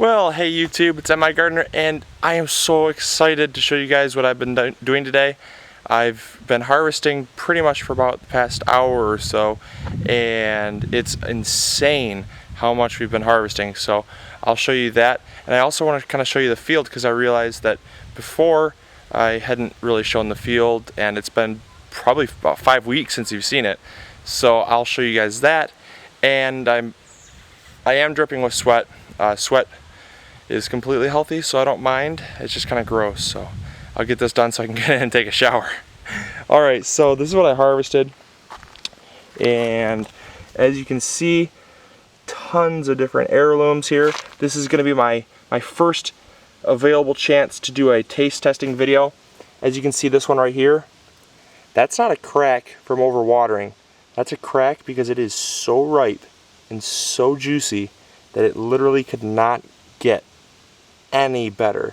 Well, hey YouTube, it's MIgardener, and I am so excited to show you guys what I've been doing today. I've been harvesting pretty much for about the past hour or so, and it's insane how much we've been harvesting. So I'll show you that, and I also want to kind of show you the field because I realized that before I hadn't really shown the field, and it's been probably about 5 weeks since you've seen it. So I'll show you guys that, and I am dripping with sweat. Sweat is completely healthy, so I don't mind. It's just kind of gross, so I'll get this done so I can get in and take a shower. Alright, so this is what I harvested, and as you can see, tons of different heirlooms here. This is going to be my first available chance to do a taste testing video. As you can see, this one right here, that's not a crack from overwatering. That's a crack because it is so ripe and so juicy that it literally could not get any better.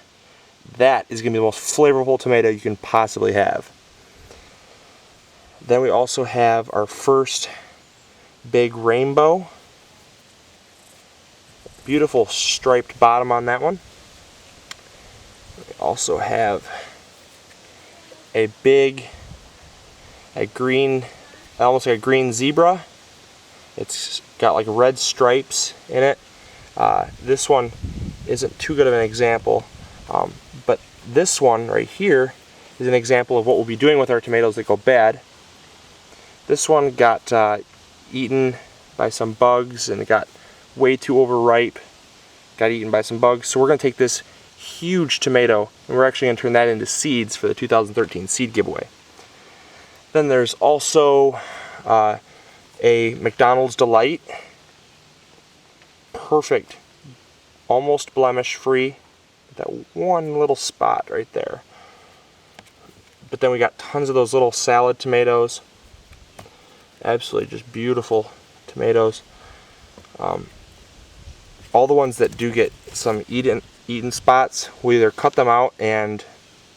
That is going to be the most flavorful tomato you can possibly have. Then we also have our first big rainbow. Beautiful striped bottom on that one. We also have a green, almost like a green zebra. It's got like red stripes in it. This one isn't too good of an example, but this one right here is an example of what we'll be doing with our tomatoes that go bad. This one got eaten by some bugs, and it got way too overripe, got eaten by some bugs. So we're going to take this huge tomato and we're actually going to turn that into seeds for the 2013 seed giveaway. Then there's also a McDonald's Delight. Perfect, almost blemish free, that one little spot right there. But then we got tons of those little salad tomatoes, absolutely just beautiful tomatoes. All the ones that do get some eaten spots, we either cut them out and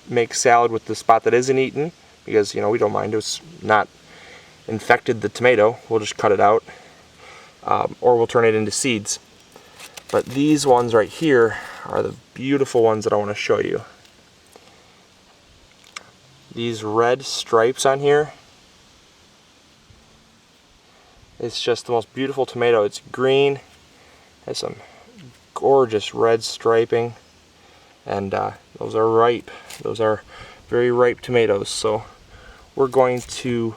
make salad with the spot that isn't eaten, because we don't mind, it's not infected the tomato, we'll just cut it out, or we'll turn it into seeds. But these ones right here are the beautiful ones that I want to show you. These red stripes on here, it's just the most beautiful tomato. It's green, has some gorgeous red striping, and those are ripe. Those are very ripe tomatoes. So we're going to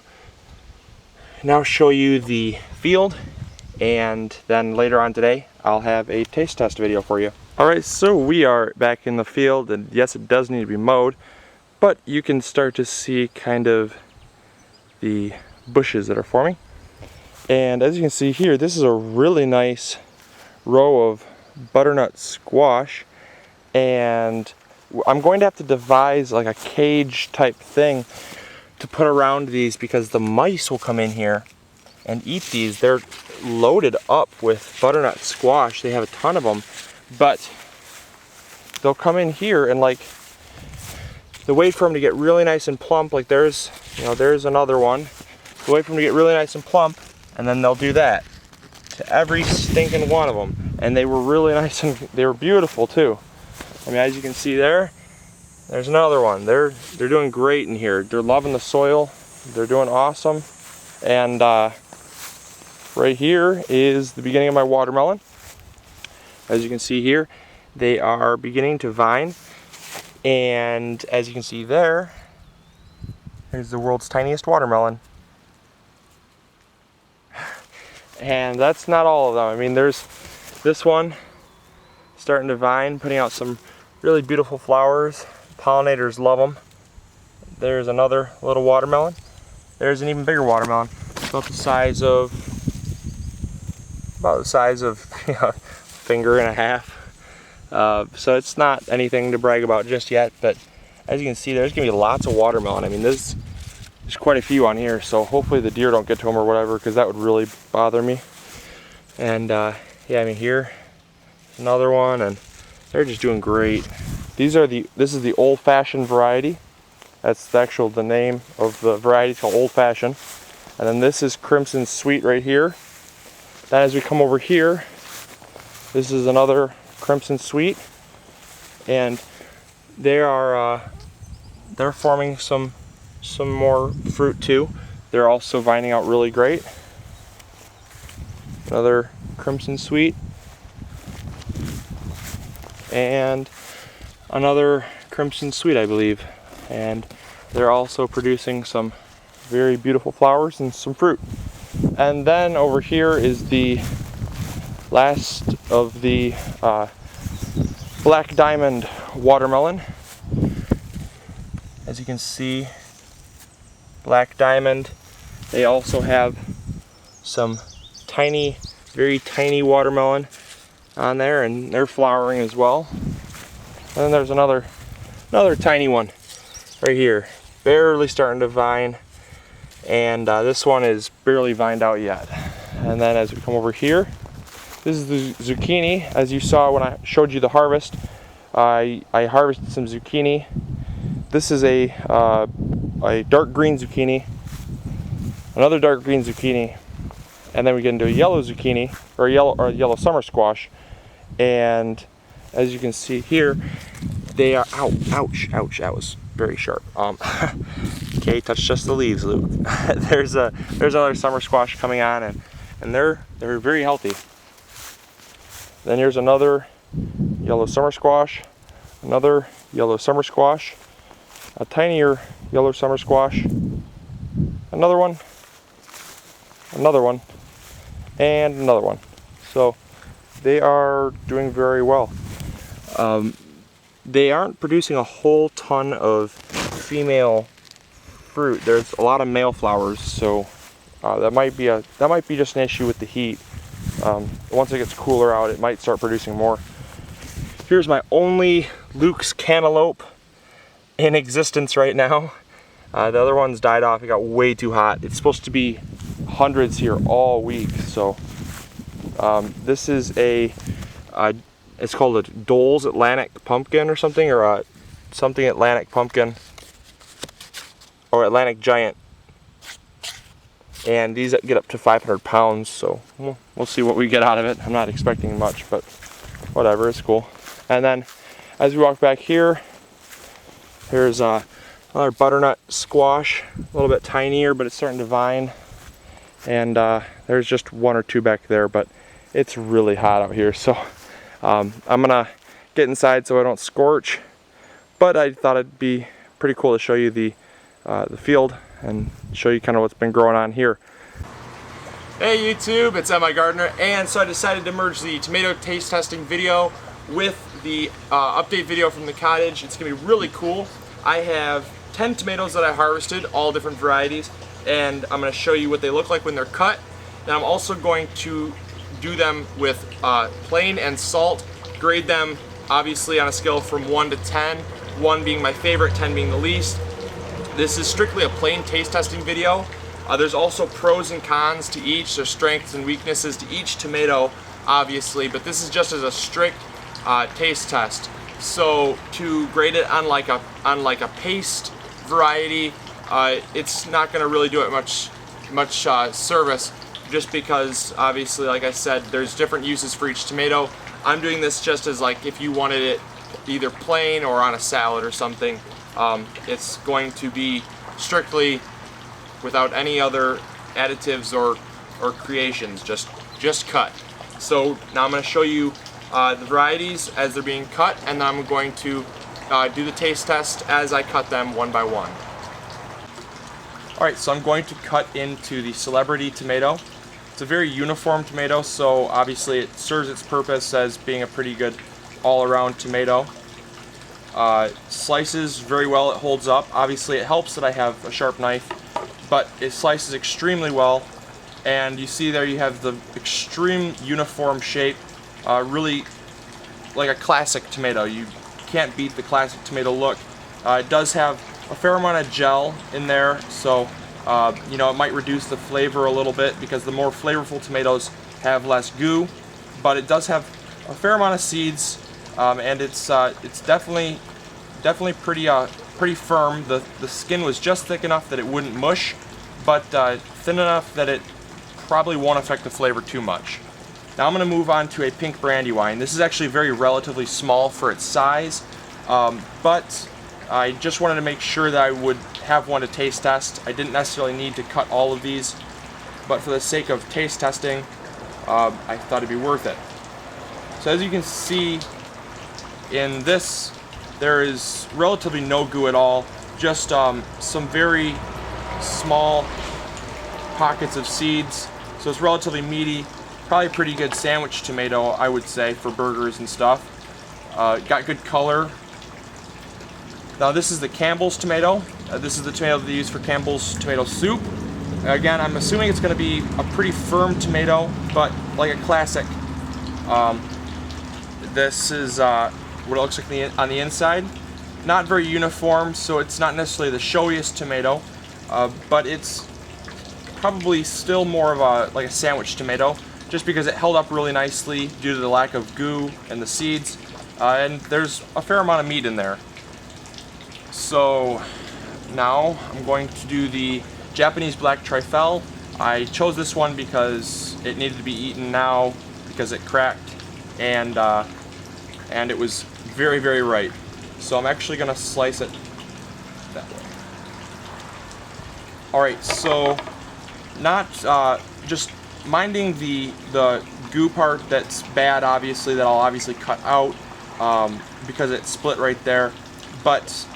now show you the field, and then later on today I'll have a taste test video for you. Alright, so we are back in the field, and yes, it does need to be mowed, but you can start to see kind of the bushes that are forming. And as you can see here, this is a really nice row of butternut squash, and I'm going to have to devise like a cage type thing to put around these because the mice will come in here and eat these. They're loaded up with butternut squash. They have a ton of them, but they'll come in here and like they'll wait for them to get really nice and plump. Like there's another one. They'll wait for them to get really nice and plump, and then they'll do that to every stinking one of them. And they were really nice and they were beautiful too. I mean, as you can see there's another one. They're doing great in here. They're loving the soil. They're doing awesome. And right here is the beginning of my watermelon. As you can see here, they are beginning to vine. And as you can see there's the world's tiniest watermelon. And that's not all of them. I mean, there's this one starting to vine, putting out some really beautiful flowers. Pollinators love them. There's another little watermelon. There's an even bigger watermelon, about the size of a finger and a half. So it's not anything to brag about just yet, but as you can see, there's gonna be lots of watermelon. I mean, there's quite a few on here, so hopefully the deer don't get to them or whatever, because that would really bother me. And yeah, I mean, here's another one, and they're just doing great. This is the old-fashioned variety. That's the name of the variety. It's called Old Fashioned. And then this is Crimson Sweet right here. Then as we come over here, this is another crimson sweet, and they're forming some more fruit too. They're also vining out really great. Another crimson sweet, and another crimson sweet, I believe, and they're also producing some very beautiful flowers and some fruit. And then over here is the last of the black diamond watermelon. As you can see, black diamond. They also have some tiny, very tiny watermelon on there, and they're flowering as well. And then there's another tiny one right here, barely starting to vine, and this one is barely vined out yet. And then as we come over here, this is the zucchini. As you saw when I showed you the harvest, I harvested some zucchini. This is a dark green zucchini, another dark green zucchini, and then we get into a yellow zucchini, or yellow summer squash. And as you can see here, they are, ouch, that was very sharp. Okay, touch just the leaves, Luke. there's another summer squash coming on, and they're very healthy. Then here's another yellow summer squash, another yellow summer squash, a tinier yellow summer squash, another one, and another one. So they are doing very well. They aren't producing a whole ton of female fruit. There's a lot of male flowers, so that might be just an issue with the heat. Once it gets cooler out, it might start producing more. Here's my only Luke's cantaloupe in existence right now. The other ones died off. It got way too hot. It's supposed to be hundreds here all week. So this is it's called a Dole's Atlantic Pumpkin or something, or something Atlantic Pumpkin, or Atlantic Giant. And these get up to 500 pounds, so we'll see what we get out of it. I'm not expecting much, but whatever, it's cool. And then as we walk back here, here's another butternut squash, a little bit tinier, but it's starting to vine. And there's just one or two back there, but it's really hot out here, so I'm gonna get inside so I don't scorch. But I thought it'd be pretty cool to show you the field and show you kind of what's been growing on here. Hey YouTube, it's MIgardener, and so I decided to merge the tomato taste testing video with the update video from the cottage. It's gonna be really cool. I have 10 tomatoes that I harvested, all different varieties, and I'm gonna show you what they look like when they're cut. And I'm also going to do them with plain and salt, grade them obviously on a scale from 1 to 10, 1 being my favorite, 10 being the least. This is strictly a plain taste testing video. There's also pros and cons to each. There's strengths and weaknesses to each tomato, obviously, but this is just as a strict taste test. So to grade it on like a paste variety, it's not going to really do it much service, just because obviously, like I said, there's different uses for each tomato. I'm doing this just as like if you wanted it either plain or on a salad or something. It's going to be strictly without any other additives or creations, just cut. So now I'm going to show you the varieties as they're being cut, and then I'm going to do the taste test as I cut them one by one. Alright, so I'm going to cut into the Celebrity tomato. It's a very uniform tomato, so obviously it serves its purpose as being a pretty good all-around tomato. Slices very well, it holds up. Obviously it helps that I have a sharp knife, but it slices extremely well. And you see there you have the extreme uniform shape, really like a classic tomato. You can't beat the classic tomato look. It does have a fair amount of gel in there, so you know, it might reduce the flavor a little bit because the more flavorful tomatoes have less goo, but it does have a fair amount of seeds, and it's definitely pretty firm. The skin was just thick enough that it wouldn't mush, but thin enough that it probably won't affect the flavor too much. Now I'm going to move on to a pink brandywine. This is actually very relatively small for its size, but I just wanted to make sure that I would have one to taste test. I didn't necessarily need to cut all of these, but for the sake of taste testing, I thought it'd be worth it. So as you can see in this, there is relatively no goo at all, just some very small pockets of seeds. So it's relatively meaty, probably a pretty good sandwich tomato, I would say, for burgers and stuff. Got good color. Now this is the Campbell's tomato. This is the tomato that they use for Campbell's tomato soup. Again, I'm assuming it's going to be a pretty firm tomato, but like a classic. This is what it looks like on the inside. Not very uniform, so it's not necessarily the showiest tomato, but it's probably still more of like a sandwich tomato, just because it held up really nicely due to the lack of goo and the seeds, and there's a fair amount of meat in there. So now I'm going to do the Japanese black trifle. I chose this one because it needed to be eaten now because it cracked, and it was very, very ripe. So I'm actually going to slice it that way. Alright, so not just minding the goo part that's bad, obviously, that I'll obviously cut out because it's split right there, but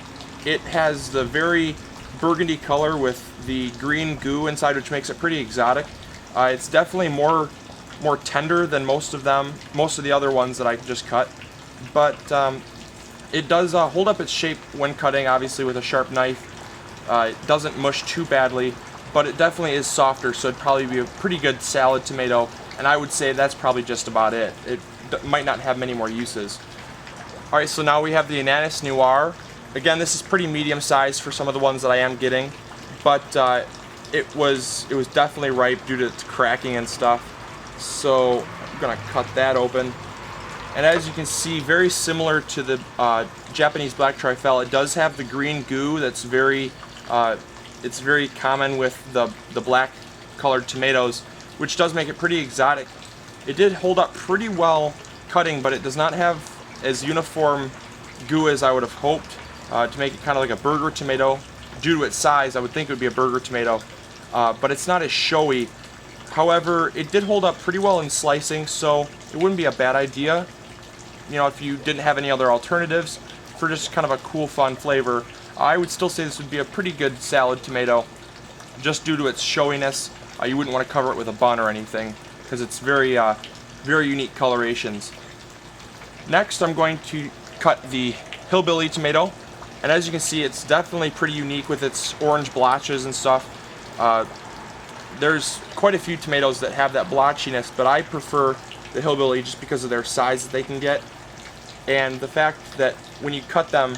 it has the very burgundy color with the green goo inside, which makes it pretty exotic. It's definitely more tender than most of the other ones that I just cut, but it does hold up its shape when cutting, obviously, with a sharp knife. It doesn't mush too badly, but it definitely is softer, so it'd probably be a pretty good salad tomato, and I would say that's probably just about it. It might not have many more uses. Alright, so now we have the Ananas Noir. Again, this is pretty medium sized for some of the ones that I am getting, but it was definitely ripe due to its cracking and stuff. So I'm gonna cut that open, and as you can see, very similar to the Japanese black trifle, it does have the green goo that's very it's very common with the black colored tomatoes, which does make it pretty exotic. It did hold up pretty well cutting, but it does not have as uniform goo as I would have hoped. To make it kind of like a burger tomato. Due to its size, I would think it would be a burger tomato, but it's not as showy. However, it did hold up pretty well in slicing, so it wouldn't be a bad idea, you know, if you didn't have any other alternatives for just kind of a cool, fun flavor. I would still say this would be a pretty good salad tomato, just due to its showiness. You wouldn't want to cover it with a bun or anything, because it's very, very unique colorations. Next, I'm going to cut the hillbilly tomato. And as you can see, it's definitely pretty unique with its orange blotches and stuff. There's quite a few tomatoes that have that blotchiness, but I prefer the hillbilly just because of their size that they can get, and the fact that when you cut them,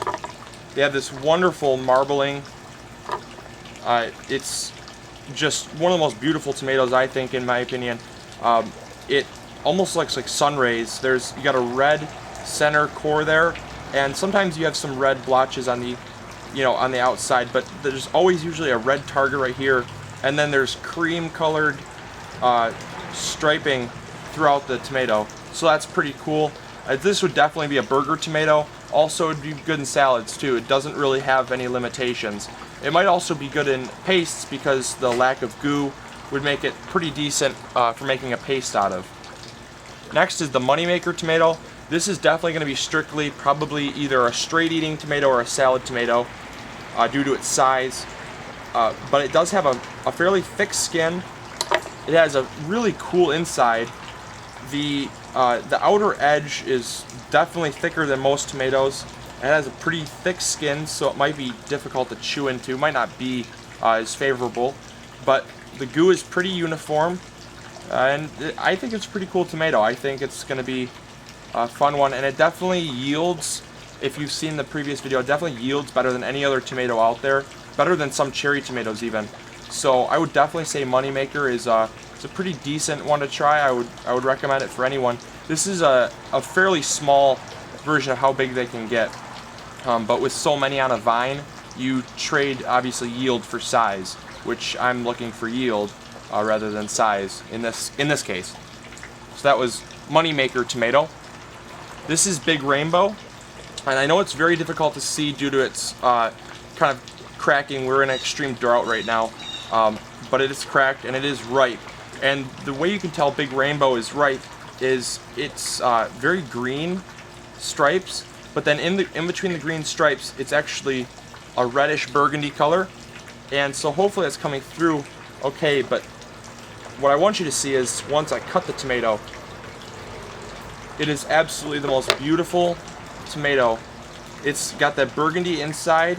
they have this wonderful marbling. It's just one of the most beautiful tomatoes, I think, in my opinion. It almost looks like sun rays. You got a red center core there, and sometimes you have some red blotches on the, on the outside, but there's always usually a red target right here, and then there's cream colored striping throughout the tomato. So that's pretty cool. This would definitely be a burger tomato. Also, it'd be good in salads too. It doesn't really have any limitations. It might also be good in pastes because the lack of goo would make it pretty decent for making a paste out of. Next is the Moneymaker tomato. This is definitely going to be strictly probably either a straight eating tomato or a salad tomato due to its size. But it does have a fairly thick skin. It has a really cool inside. The outer edge is definitely thicker than most tomatoes. It has a pretty thick skin, so it might be difficult to chew into. Might not be as favorable, but the goo is pretty uniform, and I think it's a pretty cool tomato. I think it's going to be a fun one, and it definitely yields. If you've seen the previous video, it definitely yields better than any other tomato out there, better than some cherry tomatoes even. So I would definitely say Moneymaker is it's a pretty decent one to try. I would recommend it for anyone. This is a fairly small version of how big they can get, but with so many on a vine, you trade obviously yield for size, which I'm looking for yield rather than size in this case. So that was Moneymaker tomato. This is Big Rainbow, and I know it's very difficult to see due to its kind of cracking. We're in extreme drought right now, but it is cracked and it is ripe. And the way you can tell Big Rainbow is ripe is it's very green stripes, but then in between the green stripes, it's actually a reddish burgundy color, and so hopefully that's coming through okay. But what I want you to see is once I cut the tomato, it is absolutely the most beautiful tomato. It's got that burgundy inside,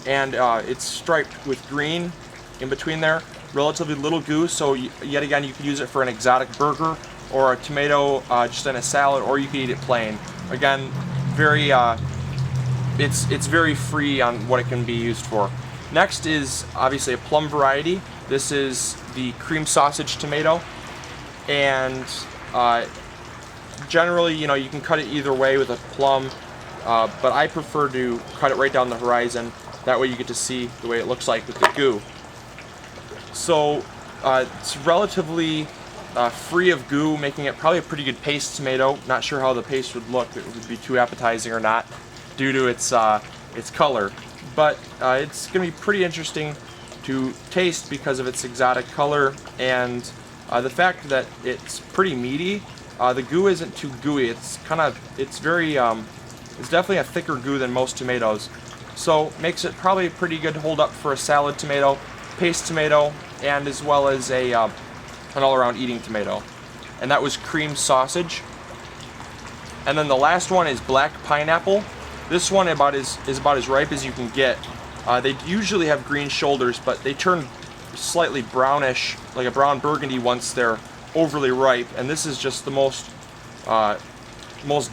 and it's striped with green in between there. Relatively little goo, so yet again you could use it for an exotic burger or a tomato just in a salad, or you can eat it plain. Again, very it's very free on what it can be used for. Next is obviously a plum variety. This is the cream sausage tomato, and generally, you know, you can cut it either way with a plum, but I prefer to cut it right down the horizon. That way you get to see the way it looks like with the goo. So it's relatively free of goo, making it probably a pretty good paste tomato. Not sure how the paste would look, if it would be too appetizing or not, due to its color. But it's going to be pretty interesting to taste because of its exotic color and the fact that it's pretty meaty. The goo isn't too gooey. It's definitely a thicker goo than most tomatoes. So makes it probably pretty good to hold up for a salad tomato, paste tomato, and as well as an all-around eating tomato. And that was cream sausage. And then the last one is black pineapple. This one is about as ripe as you can get. They usually have green shoulders, but they turn slightly brownish, like a brown burgundy, once they're overly ripe. And this is just the most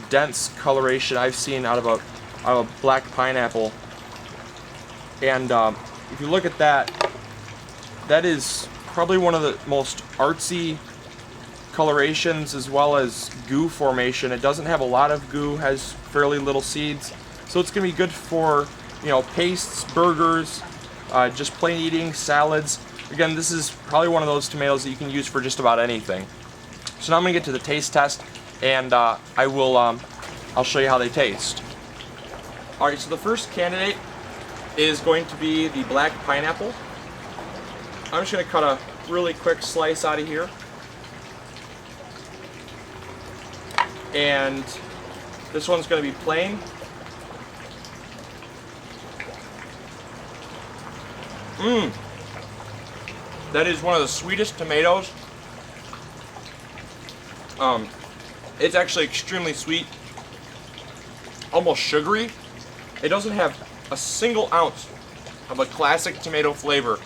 dense coloration I've seen out of a black pineapple. And if you look at that, that is probably one of the most artsy colorations, as well as goo formation. It doesn't have a lot of goo, has fairly little seeds, so it's going to be good for, you know, pastes, burgers, just plain eating, salads. Again, this is probably one of those tomatoes that you can use for just about anything. So now I'm going to get to the taste test, and I'll show you how they taste. Alright, so the first candidate is going to be the black pineapple. I'm just going to cut a really quick slice out of here. And this one's going to be plain. That is one of the sweetest tomatoes. It's actually extremely sweet, almost sugary. It doesn't have a single ounce of a classic tomato flavor.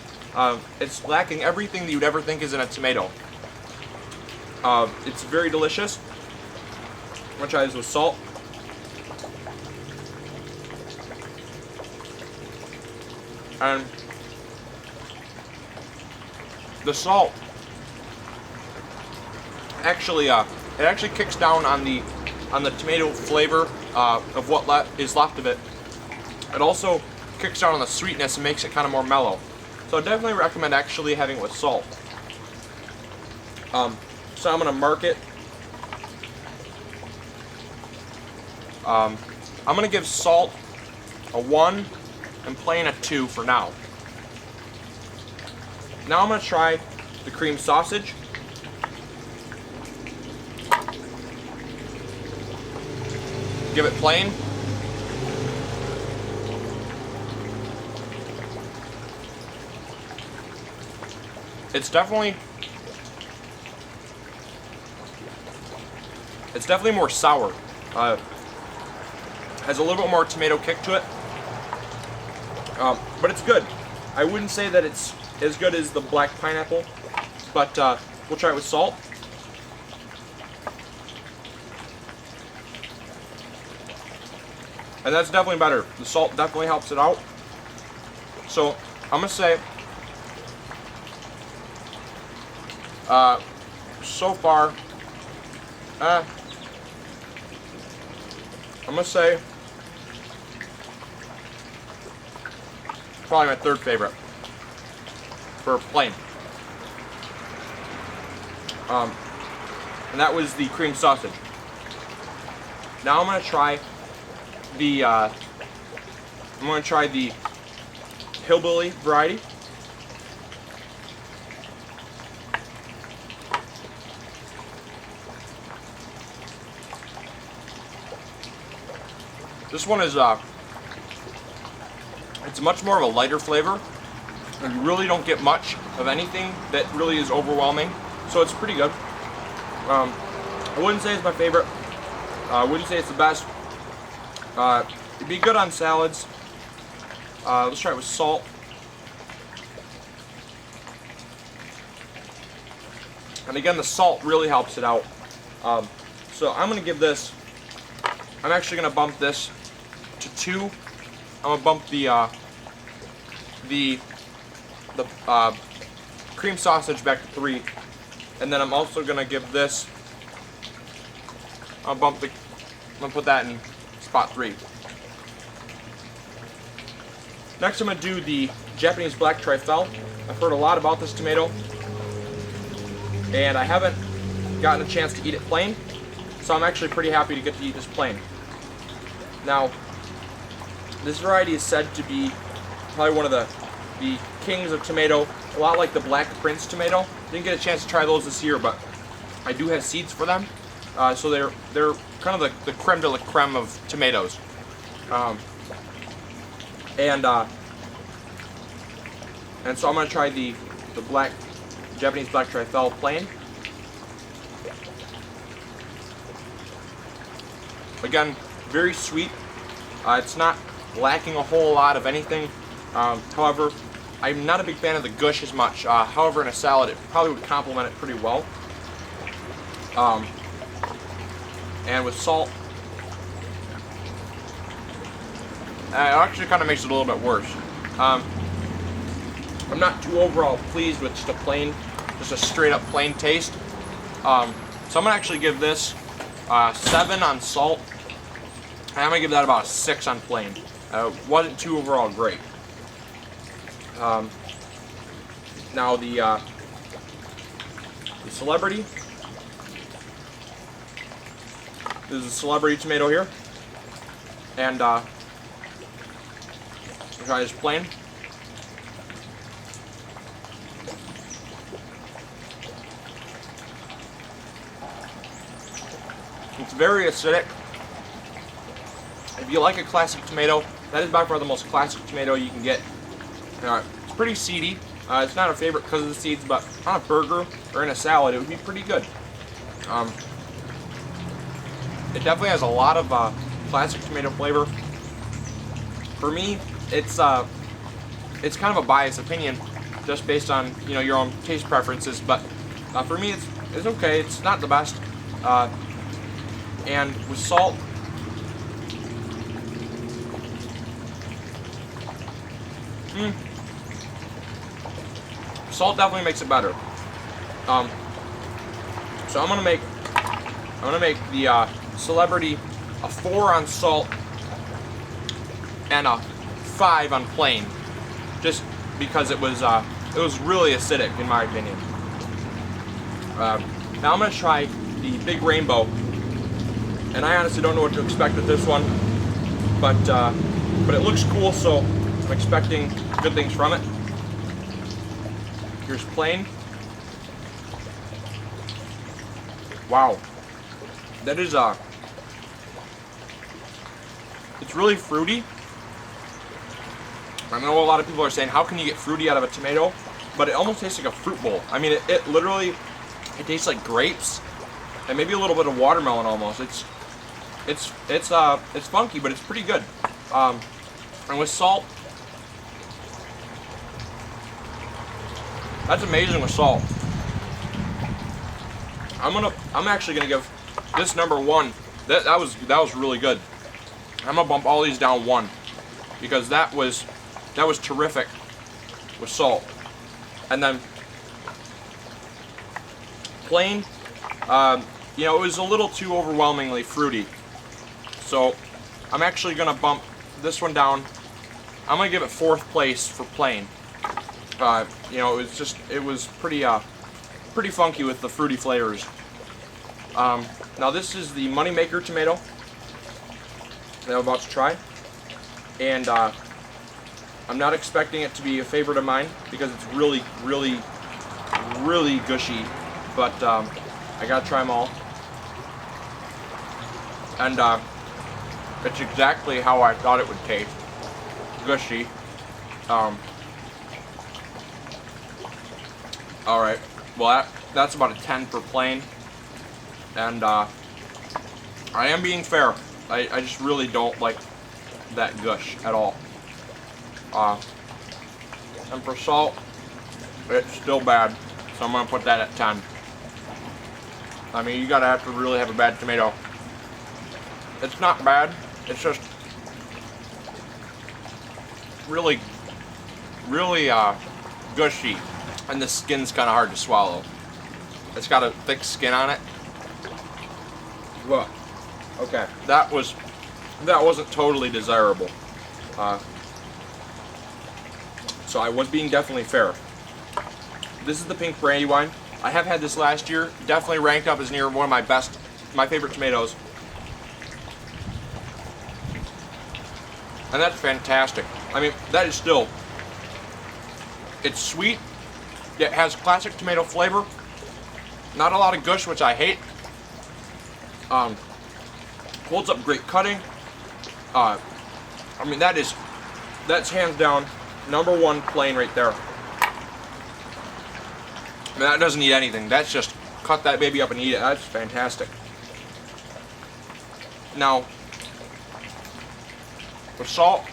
It's lacking everything that you'd ever think is in a tomato. It's very delicious. I'm gonna try this with salt. And the salt actually, it actually kicks down on the tomato flavor of what is left of it. It also kicks down on the sweetness and makes it kind of more mellow. So I definitely recommend actually having it with salt. So I'm gonna mark it. I'm gonna give salt a 1 and plain a 2 for now. Now I'm gonna try the cream sausage. Give it plain. It's definitely more sour. Has a little bit more tomato kick to it, but it's good. I wouldn't say that it's as good as the black pineapple, but we'll try it with salt. And that's definitely better. The salt definitely helps it out. So I'm gonna say, so far, I'm gonna say probably my third favorite for plain. and that was the cream sausage. Now I'm gonna try the hillbilly variety. This one is it's much more of a lighter flavor. And you really don't get much of anything that really is overwhelming, so it's pretty good. I wouldn't say it's my favorite. I wouldn't say it's the best. It'd be good on salads. Let's try it with salt. And again, the salt really helps it out. So I'm gonna give this. I'm actually gonna bump this to 2. I'm gonna bump the cream sausage back to 3, and then I'm also gonna give this. I'm gonna put that in spot 3. Next, I'm gonna do the Japanese black trifle. I've heard a lot about this tomato, and I haven't gotten a chance to eat it plain, so I'm actually pretty happy to get to eat this plain. Now, this variety is said to be probably one of the kings of tomato, a lot like the Black Prince tomato. Didn't get a chance to try those this year, but I do have seeds for them. So they're kind of the creme de la creme of tomatoes. And so I'm going to try the Japanese black trifle plain. Again, very sweet. It's not lacking a whole lot of anything. However, I'm not a big fan of the gush as much. However, in a salad, it probably would complement it pretty well. And with salt, it actually kind of makes it a little bit worse. I'm not too overall pleased with just a straight up plain taste. So I'm gonna actually give this 7 on salt, and I'm gonna give that about a 6 on plain. Wasn't too overall great. Now the celebrity. This is a celebrity tomato here, and I'll try this plain. It's very acidic. If you like a classic tomato, that is by far the most classic tomato you can get. It's pretty seedy. It's not a favorite because of the seeds, but on a burger or in a salad, it would be pretty good. It definitely has a lot of classic tomato flavor. For me, it's kind of a biased opinion, just based on your own taste preferences. But for me, it's okay. It's not the best. And with salt, salt definitely makes it better. So I'm gonna make the celebrity a 4 on salt and a 5 on plain, just because it was really acidic in my opinion. Now I'm gonna try the big rainbow, and I honestly don't know what to expect with this one, but it looks cool, so I'm expecting good things from it. Here's plain. Wow, that is it's really fruity. I know a lot of people are saying, how can you get fruity out of a tomato? But it almost tastes like a fruit bowl. I mean, it literally, it tastes like grapes and maybe a little bit of watermelon almost. It's funky, but it's pretty good. And with salt, that's amazing with salt. I'm actually gonna give this number 1. That was really good. I'm gonna bump all these down 1 because that was terrific with salt. And then plain, it was a little too overwhelmingly fruity. So I'm actually gonna bump this one down. I'm gonna give it 4th place for plain. It was pretty funky with the fruity flavors. Now this is the Moneymaker tomato that I'm about to try, and I'm not expecting it to be a favorite of mine because it's really, really, really gushy, but I gotta try them all. And it's exactly how I thought it would taste. Gushy. Alright, well that's about a 10 for plain. And I am being fair. I just really don't like that gush at all. And for salt, it's still bad, so I'm going to put that at 10. I mean, you gotta have to really have a bad tomato. It's not bad, it's just really, really gushy, and the skin's kind of hard to swallow. It's got a thick skin on it. Well, okay, that wasn't totally desirable. So I was being definitely fair. This is the pink Brandywine. I have had this last year. Definitely ranked up as near one of my favorite tomatoes. And that's fantastic. I mean, that is still, it's sweet. It has classic tomato flavor. Not a lot of gush, which I hate. Holds up great cutting. I mean, that's hands down #1 plain right there. I mean, that doesn't need anything. That's just cut that baby up and eat it. That's fantastic. Now, with salt,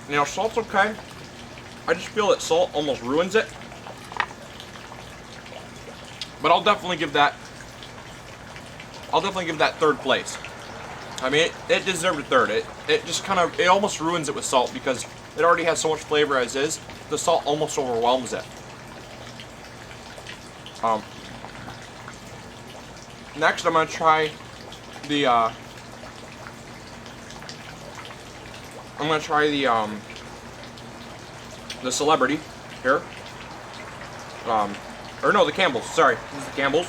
you know, salt's okay. I just feel that salt almost ruins it. But I'll definitely give that 3rd place. I mean, it deserved a 3rd. It just kind of, it almost ruins it with salt because it already has so much flavor as is. The salt almost overwhelms it. Next, I'm gonna try the the Celebrity here. Or no, the Campbell's. Sorry, this is the Campbell's.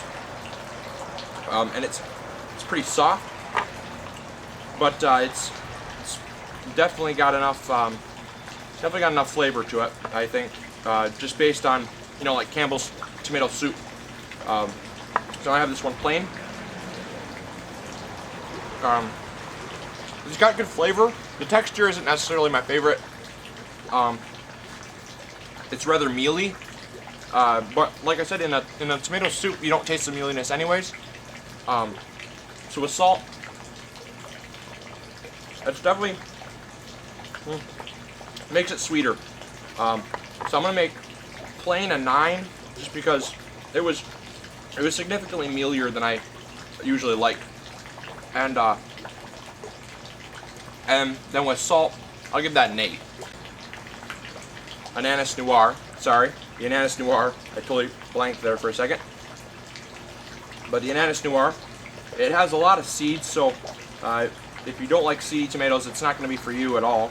And it's pretty soft, but it's definitely got enough flavor to it. I think just based on, you know, like Campbell's tomato soup. So I have this one plain. It's got good flavor. The texture isn't necessarily my favorite. It's rather mealy. But like I said, in a tomato soup, you don't taste the mealiness anyways. So with salt, it's definitely makes it sweeter. So I'm gonna make plain a 9, just because it was significantly mealier than I usually like. And then with salt, I'll give that an 8. Ananas Noir, sorry, the Ananas Noir, I totally blanked there for a second. But the Ananas Noir, it has a lot of seeds, so if you don't like seedy tomatoes, it's not going to be for you at all.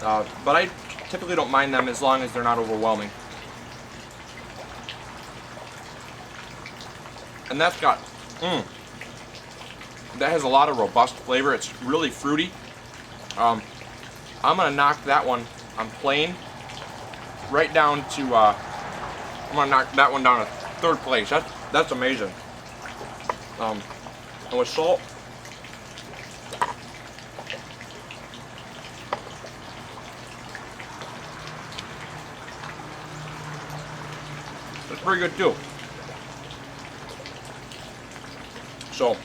But I typically don't mind them as long as they're not overwhelming. And that's got, that has a lot of robust flavor. It's really fruity. I'm going to knock that one on plain right down to, I'm going to knock that one down to 3rd place. That's amazing. And with salt, it's pretty good too. So,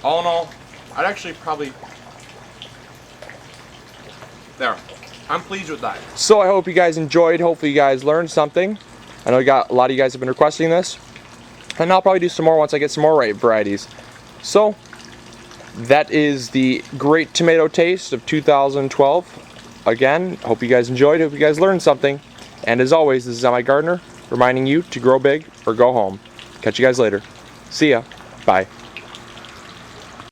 all in all, I'd actually probably, there. I'm pleased with that. So I hope you guys enjoyed. Hopefully you guys learned something. I know a lot of you guys have been requesting this. And I'll probably do some more once I get some more varieties. So, that is the great tomato taste of 2012. Again, hope you guys enjoyed. Hope you guys learned something. And as always, this is MIgardener reminding you to grow big or go home. Catch you guys later. See ya. Bye.